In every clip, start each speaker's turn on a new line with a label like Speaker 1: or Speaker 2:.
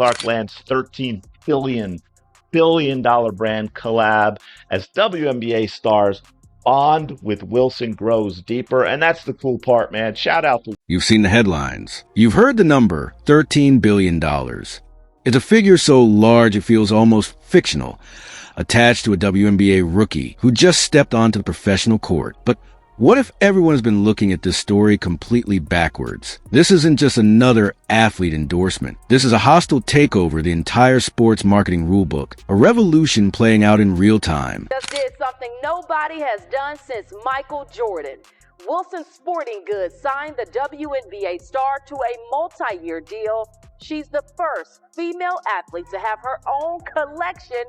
Speaker 1: Clark lands $13 billion brand collab as WNBA stars bond with Wilson grows deeper. And that's the cool part, man. Shout out to...
Speaker 2: You've seen the headlines. You've heard the number, $13 billion. It's a figure so large it feels almost fictional, attached to a WNBA rookie who just stepped onto the professional court. But what if everyone has been looking at this story completely backwards? This isn't just another athlete endorsement. This is a hostile takeover of the entire sports marketing rulebook, a revolution playing out in real time.
Speaker 3: Just did something nobody has done since Michael Jordan. Wilson Sporting Goods signed the WNBA star to a multi-year deal. She's the first female athlete to have her own collection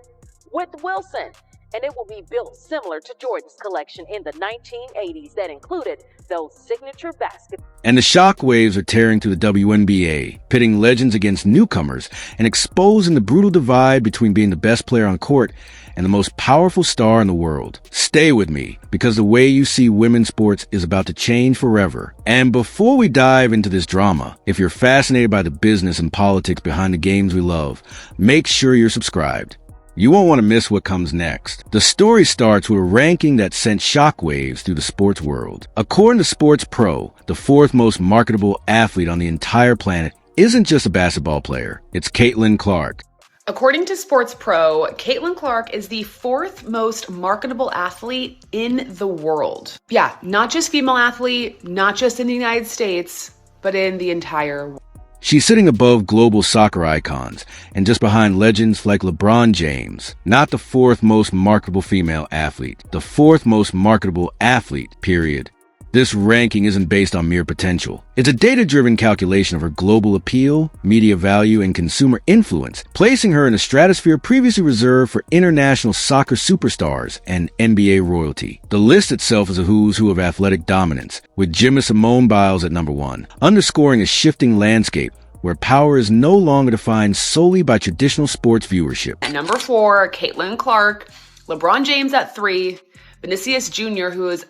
Speaker 3: with Wilson, and it will be built similar to Jordan's collection in the 1980s that included those signature baskets.
Speaker 2: And the shockwaves are tearing through the WNBA, pitting legends against newcomers and exposing the brutal divide between being the best player on court and the most powerful star in the world. Stay with me, because the way you see women's sports is about to change forever. And before we dive into this drama, if you're fascinated by the business and politics behind the games we love, make sure you're subscribed. You won't want to miss what comes next. The story starts with a ranking that sent shockwaves through the sports world. According to Sports Pro, the fourth most marketable athlete on the entire planet isn't just a basketball player. It's Caitlin Clark.
Speaker 4: According to Sports Pro, Caitlin Clark is the fourth most marketable athlete in the world. Yeah, not just female athlete, not just in the United States, but in the entire world.
Speaker 2: She's sitting above global soccer icons and just behind legends like LeBron James. Not the fourth most marketable female athlete, the fourth most marketable athlete, period. This ranking isn't based on mere potential. It's a data-driven calculation of her global appeal, media value, and consumer influence, placing her in a stratosphere previously reserved for international soccer superstars and NBA royalty. The list itself is a who's who of athletic dominance, with Jimmy Simone Biles at number 1, underscoring a shifting landscape where power is no longer defined solely by traditional sports viewership.
Speaker 4: At number 4, Caitlin Clark, LeBron James at 3, Vinicius Jr., who is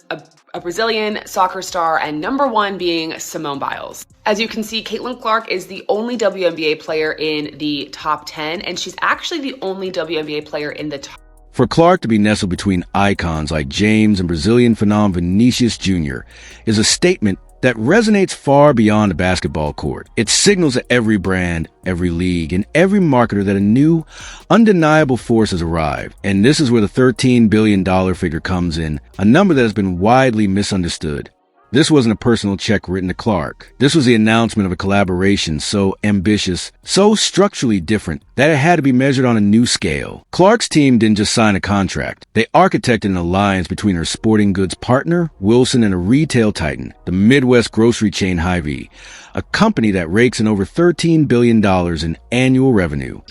Speaker 4: a Brazilian soccer star, and number 1 being Simone Biles. As you can see, Caitlin Clark is the only WNBA player in the top 10, and she's actually the only WNBA player in the top.
Speaker 2: For Clark to be nestled between icons like James and Brazilian phenom Vinicius Jr. is a statement that resonates far beyond the basketball court. It signals to every brand, every league, and every marketer that a new, undeniable force has arrived. And this is where the $13 billion figure comes in, a number that has been widely misunderstood. This wasn't a personal check written to Clark. This was the announcement of a collaboration so ambitious, so structurally different, that it had to be measured on a new scale. Clark's team didn't just sign a contract. They architected an alliance between her sporting goods partner, Wilson, and a retail titan, the Midwest grocery chain Hy-Vee, a company that rakes in over $13 billion in annual revenue.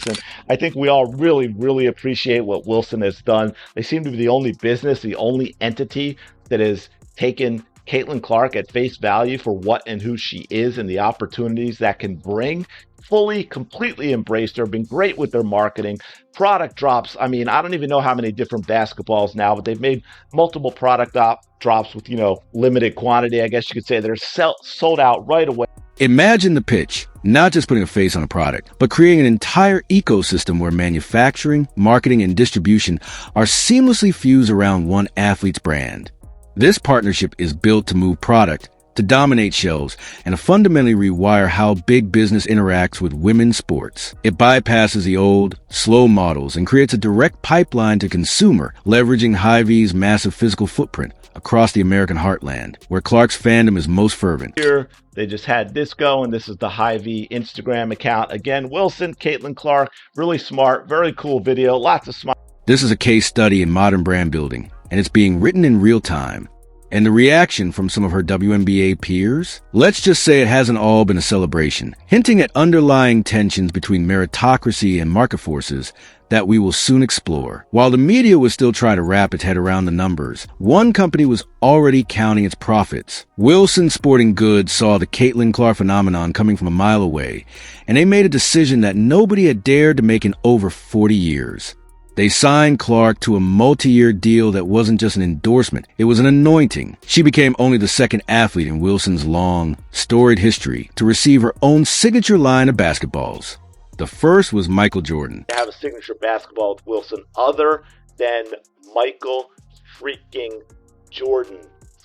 Speaker 1: I think we all really appreciate what Wilson has done. They seem to be the only business, the only entity that has taken Caitlin Clark at face value for what and who she is and the opportunities that can bring. Fully, completely embraced her, been great with their marketing. Product drops. I mean, I don't even know how many different basketballs now, but they've made multiple product drops with, limited quantity. I guess you could say they're sold out right away.
Speaker 2: Imagine the pitch, not just putting a face on a product, but creating an entire ecosystem where manufacturing, marketing, and distribution are seamlessly fused around one athlete's brand. This partnership is built to move product, to dominate shelves, and to fundamentally rewire how big business interacts with women's sports. It bypasses the old, slow models and creates a direct pipeline to consumer, leveraging Hy-Vee's massive physical footprint across the American heartland, where Clark's fandom is most fervent.
Speaker 1: Here, they just had this go, and this is the Hy-Vee Instagram account. Again, Wilson, Caitlin Clark, really smart, very cool video, lots of smart.
Speaker 2: This is a case study in modern brand building, and it's being written in real time. And the reaction from some of her WNBA peers? Let's just say it hasn't all been a celebration, hinting at underlying tensions between meritocracy and market forces that we will soon explore. While the media was still trying to wrap its head around the numbers, one company was already counting its profits. Wilson Sporting Goods saw the Caitlin Clark phenomenon coming from a mile away, and they made a decision that nobody had dared to make in over 40 years. They signed Clark to a multi-year deal that wasn't just an endorsement, it was an anointing. She became only the second athlete in Wilson's long, storied history to receive her own signature line of basketballs. The first was Michael Jordan.
Speaker 1: To have a signature basketball with Wilson other than Michael freaking Jordan.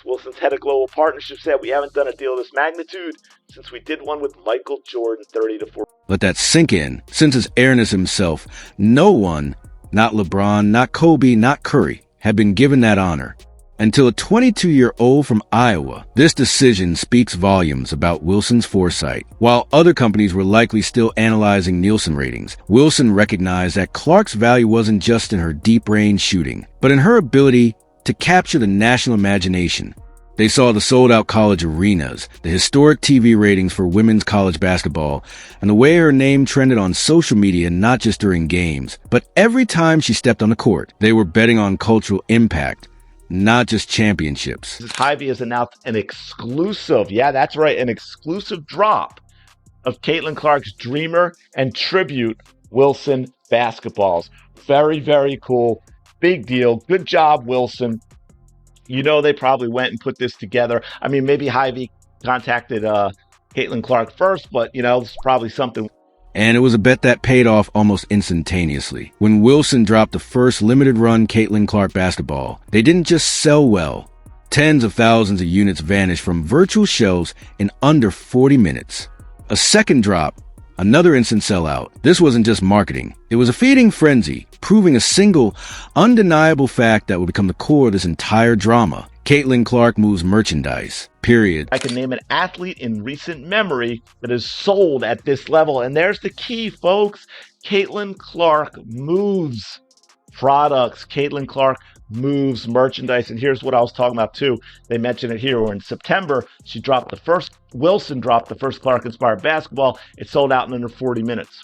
Speaker 1: Wilson's head of global partnership said, "We haven't done a deal of this magnitude since we did one with Michael Jordan 30 to 40.
Speaker 2: Let that sink in. Since his airness himself, no one, not LeBron, not Kobe, not Curry, had been given that honor. Until a 22-year-old from Iowa, this decision speaks volumes about Wilson's foresight. While other companies were likely still analyzing Nielsen ratings, Wilson recognized that Clark's value wasn't just in her deep-range shooting, but in her ability to capture the national imagination. They saw the sold-out college arenas, the historic TV ratings for women's college basketball, and the way her name trended on social media not just during games, but every time she stepped on the court. They were betting on cultural impact, not just championships.
Speaker 1: Hy-Vee has announced an exclusive, yeah, that's right, an exclusive drop of Caitlin Clark's Dreamer and Tribute Wilson basketballs. Very, very cool. Big deal. Good job, Wilson. You know, they probably went and put this together. I mean, maybe Hy-Vee contacted Caitlin Clark first, but, you know, this is probably something.
Speaker 2: And it was a bet that paid off almost instantaneously. When Wilson dropped the first limited run Caitlin Clark basketball, they didn't just sell well. Tens of thousands of units vanished from virtual shelves in under 40 minutes. A second drop, another instant sellout. This wasn't just marketing. It was a feeding frenzy, proving a single, undeniable fact that would become the core of this entire drama. Caitlin Clark moves merchandise, period.
Speaker 1: I can name an athlete in recent memory that is sold at this level. And there's the key, folks. Caitlin Clark moves products. Caitlin Clark moves merchandise. And here's what I was talking about too. They mentioned it here. Where in September, Wilson dropped the first Clark-inspired basketball. It sold out in under 40 minutes.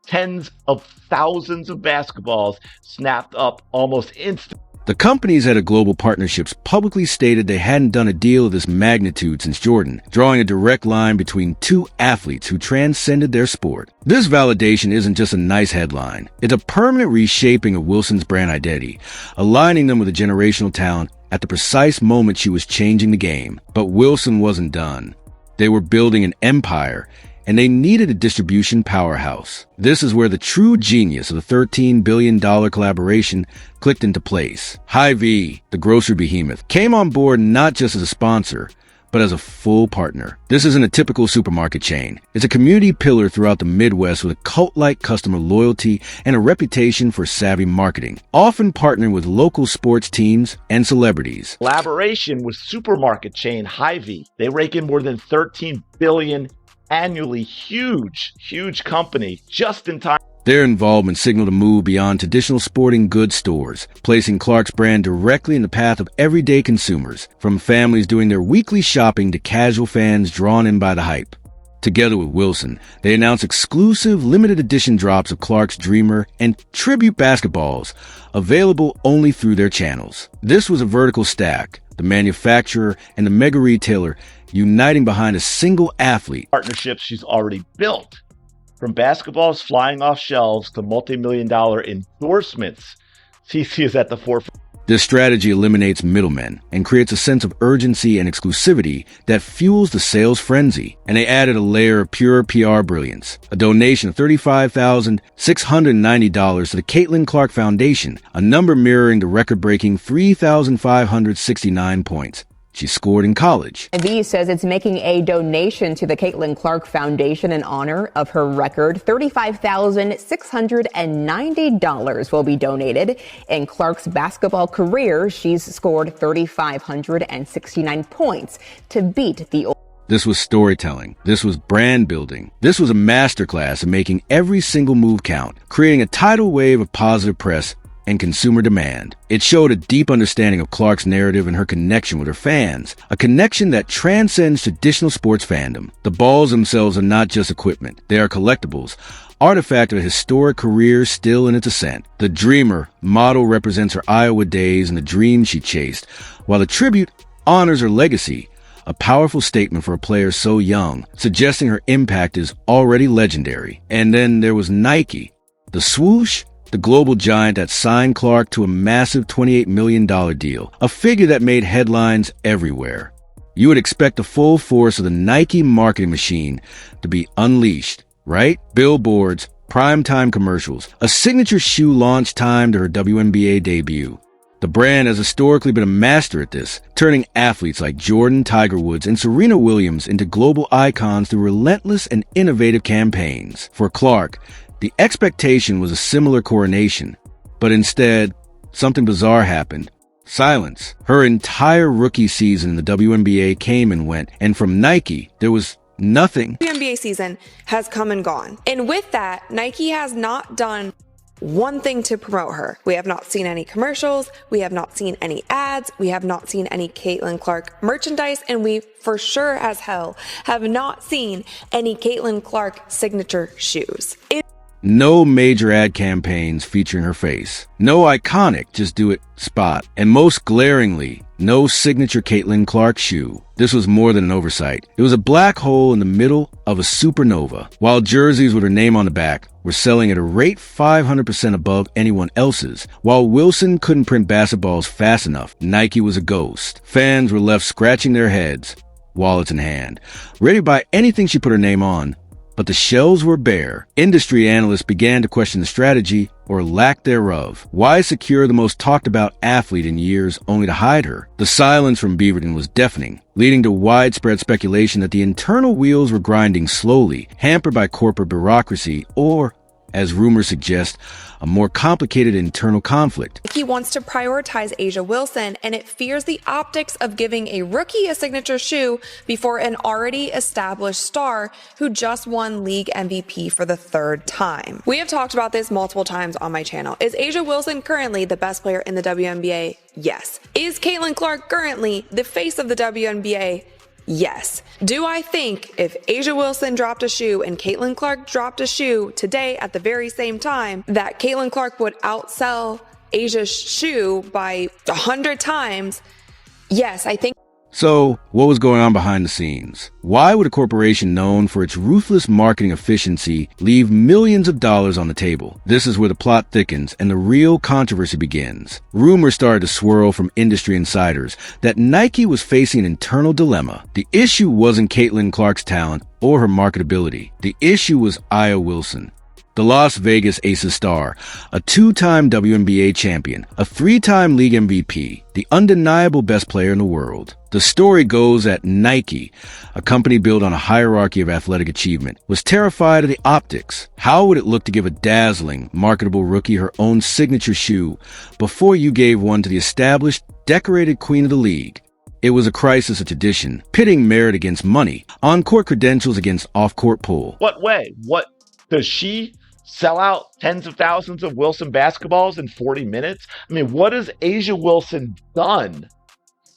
Speaker 1: Tens of thousands of basketballs snapped up almost instantly.
Speaker 2: The companies at a global partnerships publicly stated they hadn't done a deal of this magnitude since Jordan, drawing a direct line between two athletes who transcended their sport. This validation isn't just a nice headline. It's a permanent reshaping of Wilson's brand identity, aligning them with a generational talent at the precise moment she was changing the game. But Wilson wasn't done. They were building an empire, and they needed a distribution powerhouse. This is where the true genius of the $13 billion collaboration clicked into place. Hy-Vee, the grocery behemoth, came on board not just as a sponsor, but as a full partner. This isn't a typical supermarket chain. It's a community pillar throughout the Midwest with a cult-like customer loyalty and a reputation for savvy marketing, often partnering with local sports teams and celebrities.
Speaker 1: Collaboration with supermarket chain Hy-Vee. They rake in more than $13 billion annually. Huge company, just in time.
Speaker 2: Their involvement signaled a move beyond traditional sporting goods stores, placing Clark's brand directly in the path of everyday consumers, from families doing their weekly shopping to casual fans drawn in by the hype. Together with Wilson, they announced exclusive limited edition drops of Clark's Dreamer and Tribute basketballs, available only through their channels. This was a vertical stack, the manufacturer and the mega retailer uniting behind a single athlete.
Speaker 1: Partnerships she's already built. From basketballs flying off shelves to multi-million-dollar endorsements, CC is at the forefront.
Speaker 2: This strategy eliminates middlemen and creates a sense of urgency and exclusivity that fuels the sales frenzy. And they added a layer of pure PR brilliance. A donation of $35,690 to the Caitlin Clark Foundation, a number mirroring the record-breaking 3,569 points she scored in college.
Speaker 5: V says it's making a donation to the Caitlin Clark Foundation in honor of her record. $35,690 will be donated. In Clark's basketball career, she's scored 3,569 points to beat the.
Speaker 2: This was storytelling. This was brand building. This was a masterclass in making every single move count, creating a tidal wave of positive press and consumer demand. It showed a deep understanding of Clark's narrative and her connection with her fans, a connection that transcends traditional sports fandom. The balls themselves are not just equipment. They are collectibles, artifact of a historic career still in its ascent. The Dreamer model represents her Iowa days and the dreams she chased, while the Tribute honors her legacy, a powerful statement for a player so young, suggesting her impact is already legendary. And then there was Nike. The swoosh, the global giant that signed Clark to a massive $28 million deal, a figure that made headlines everywhere. You would expect the full force of the Nike marketing machine to be unleashed, right? Billboards, primetime commercials, a signature shoe launch time to her WNBA debut. The brand has historically been a master at this, turning athletes like Jordan, Tiger Woods, and Serena Williams into global icons through relentless and innovative campaigns. For Clark, the expectation was a similar coronation, but instead, something bizarre happened. Silence. Her entire rookie season in the WNBA came and went, and from Nike, there was nothing.
Speaker 6: WNBA season has come and gone. And with that, Nike has not done one thing to promote her. We have not seen any commercials. We have not seen any ads. We have not seen any Caitlin Clark merchandise. And we for sure as hell have not seen any Caitlin Clark signature shoes.
Speaker 2: No major ad campaigns featuring her face. No iconic just do it spot. And most glaringly, no signature Caitlin Clark shoe. This was more than an oversight. It was a black hole in the middle of a supernova. While jerseys with her name on the back were selling at a rate 500% above anyone else's, while Wilson couldn't print basketballs fast enough, Nike was a ghost. Fans were left scratching their heads, wallets in hand, ready to buy anything she put her name on. But the shelves were bare. Industry analysts began to question the strategy or lack thereof. Why secure the most talked about athlete in years only to hide her? The silence from Beaverton was deafening, leading to widespread speculation that the internal wheels were grinding slowly, hampered by corporate bureaucracy or, as rumors suggest, a more complicated internal conflict.
Speaker 6: He wants to prioritize A'ja Wilson, and it fears the optics of giving a rookie a signature shoe before an already established star who just won league MVP for the third time. We have talked about this multiple times on my channel. Is A'ja Wilson currently the best player in the WNBA? Yes. Is Caitlin Clark currently the face of the WNBA? Yes. Do I think if A'ja Wilson dropped a shoe and Caitlin Clark dropped a shoe today at the very same time, that Caitlin Clark would outsell A'ja's shoe by 100 times? Yes, I think.
Speaker 2: So, what was going on behind the scenes? Why would a corporation known for its ruthless marketing efficiency leave millions of dollars on the table? This is where the plot thickens and the real controversy begins. Rumors started to swirl from industry insiders that Nike was facing an internal dilemma. The issue wasn't Caitlin Clark's talent or her marketability. The issue was A'ja Wilson, the Las Vegas Aces star, a two-time WNBA champion, a three-time league MVP, the undeniable best player in the world. The story goes that Nike, a company built on a hierarchy of athletic achievement, was terrified of the optics. How would it look to give a dazzling, marketable rookie her own signature shoe before you gave one to the established, decorated queen of the league? It was a crisis of tradition, pitting merit against money, on-court credentials against off-court pull.
Speaker 1: What way? What does she sell out tens of thousands of Wilson basketballs in 40 minutes? I mean, what has A'ja Wilson done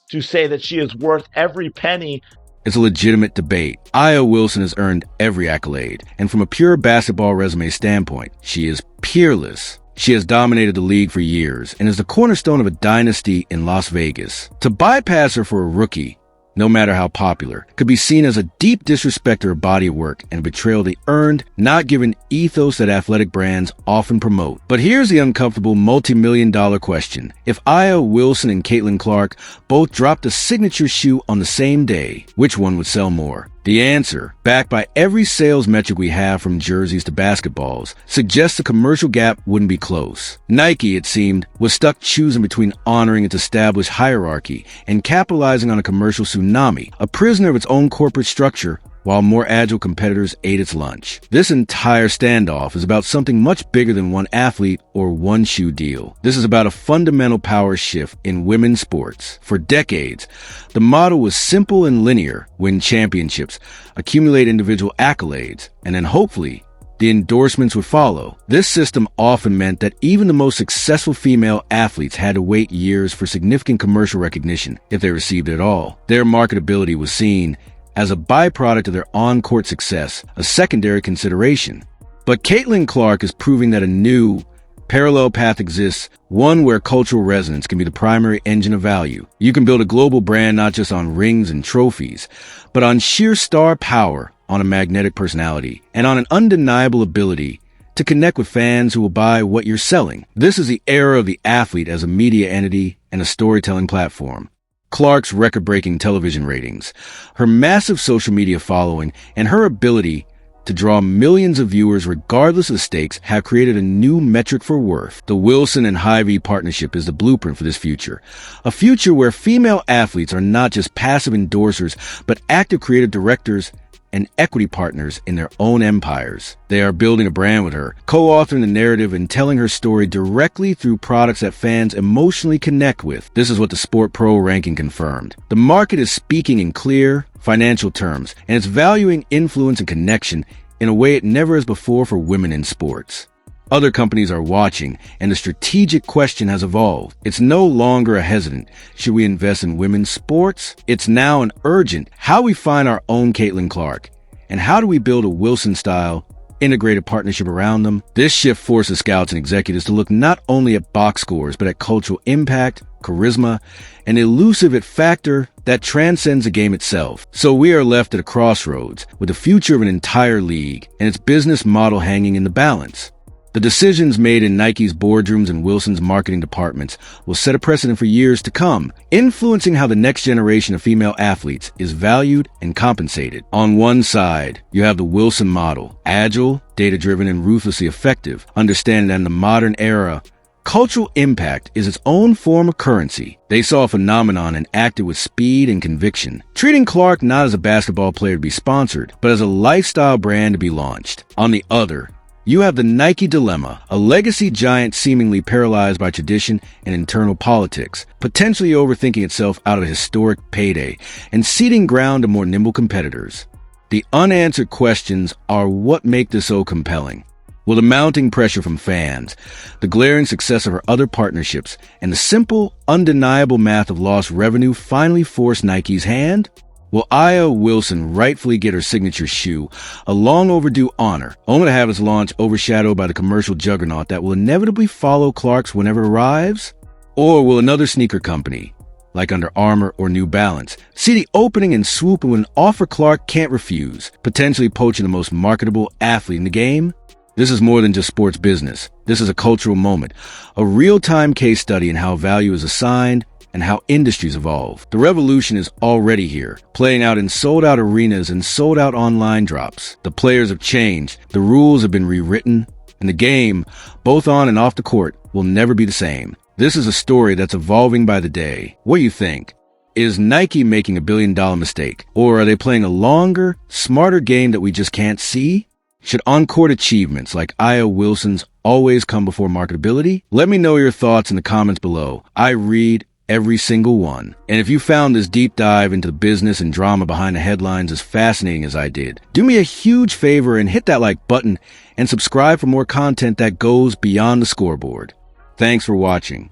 Speaker 1: to say that she is worth every penny?
Speaker 2: It's a legitimate debate. A'ja Wilson has earned every accolade, and from a pure basketball resume standpoint, she is peerless. She has dominated the league for years and is the cornerstone of a dynasty in Las Vegas. To bypass her for a rookie, no matter how popular, could be seen as a deep disrespect to her body of work and a betrayal of the earned, not given ethos that athletic brands often promote. But here's the uncomfortable multi-million-dollar question. If A'ja Wilson and Caitlin Clark both dropped a signature shoe on the same day, which one would sell more? The answer, backed by every sales metric we have from jerseys to basketballs, suggests the commercial gap wouldn't be close. Nike, it seemed, was stuck choosing between honoring its established hierarchy and capitalizing on a commercial tsunami, a prisoner of its own corporate structure, while more agile competitors ate its lunch. This entire standoff is about something much bigger than one athlete or one shoe deal. This is about a fundamental power shift in women's sports. For decades, the model was simple and linear: win championships, accumulate individual accolades, and then hopefully the endorsements would follow. This system often meant that even the most successful female athletes had to wait years for significant commercial recognition, if they received it at all. Their marketability was seen as a byproduct of their on-court success, a secondary consideration. But Caitlin Clark is proving that a new, parallel path exists, one where cultural resonance can be the primary engine of value. You can build a global brand not just on rings and trophies, but on sheer star power, on a magnetic personality, and on an undeniable ability to connect with fans who will buy what you're selling. This is the era of the athlete as a media entity and a storytelling platform. Clark's record-breaking television ratings, her massive social media following, and her ability to draw millions of viewers regardless of stakes have created a new metric for worth. The Wilson and Hy-Vee partnership is the blueprint for this future. A future where female athletes are not just passive endorsers, but active creative directors and equity partners in their own empires. They are building a brand with her, co-authoring the narrative and telling her story directly through products that fans emotionally connect with. This is what the Sport Pro ranking confirmed. The market is speaking in clear, financial terms, and it's valuing influence and connection in a way it never has before for women in sports. Other companies are watching, and the strategic question has evolved. It's no longer a hesitant, should we invest in women's sports? It's now an urgent, how we find our own Caitlin Clark, and how do we build a Wilson-style, integrated partnership around them? This shift forces scouts and executives to look not only at box scores, but at cultural impact, charisma, and elusive it factor that transcends the game itself. So we are left at a crossroads with the future of an entire league and its business model hanging in the balance. The decisions made in Nike's boardrooms and Wilson's marketing departments will set a precedent for years to come, influencing how the next generation of female athletes is valued and compensated. On one side, you have the Wilson model, agile, data-driven, and ruthlessly effective, understanding that in the modern era, cultural impact is its own form of currency. They saw a phenomenon and acted with speed and conviction, treating Clark not as a basketball player to be sponsored, but as a lifestyle brand to be launched. On the other, you have the Nike dilemma, a legacy giant seemingly paralyzed by tradition and internal politics, potentially overthinking itself out of a historic payday and ceding ground to more nimble competitors. The unanswered questions are what make this so compelling. Will the mounting pressure from fans, the glaring success of her other partnerships, and the simple, undeniable math of lost revenue finally force Nike's hand? Will Aya Wilson rightfully get her signature shoe, a long overdue honor, only to have its launch overshadowed by the commercial juggernaut that will inevitably follow Clark's whenever it arrives? Or will another sneaker company, like Under Armour or New Balance, see the opening and swoop with an offer Clark can't refuse, potentially poaching the most marketable athlete in the game? This is more than just sports business. This is a cultural moment, a real-time case study in how value is assigned and how industries evolve. The revolution is already here, playing out in sold-out arenas and sold-out online drops. The players have changed, the rules have been rewritten, and the game, both on and off the court, will never be the same. This is a story that's evolving by the day. What do you think? Is Nike making a billion-dollar mistake? Or are they playing a longer, smarter game that we just can't see? Should on-court achievements like Aya Wilson's always come before marketability? Let me know your thoughts in the comments below. I read every single one. And if you found this deep dive into the business and drama behind the headlines as fascinating as I did, do me a huge favor and hit that like button and subscribe for more content that goes beyond the scoreboard. Thanks for watching.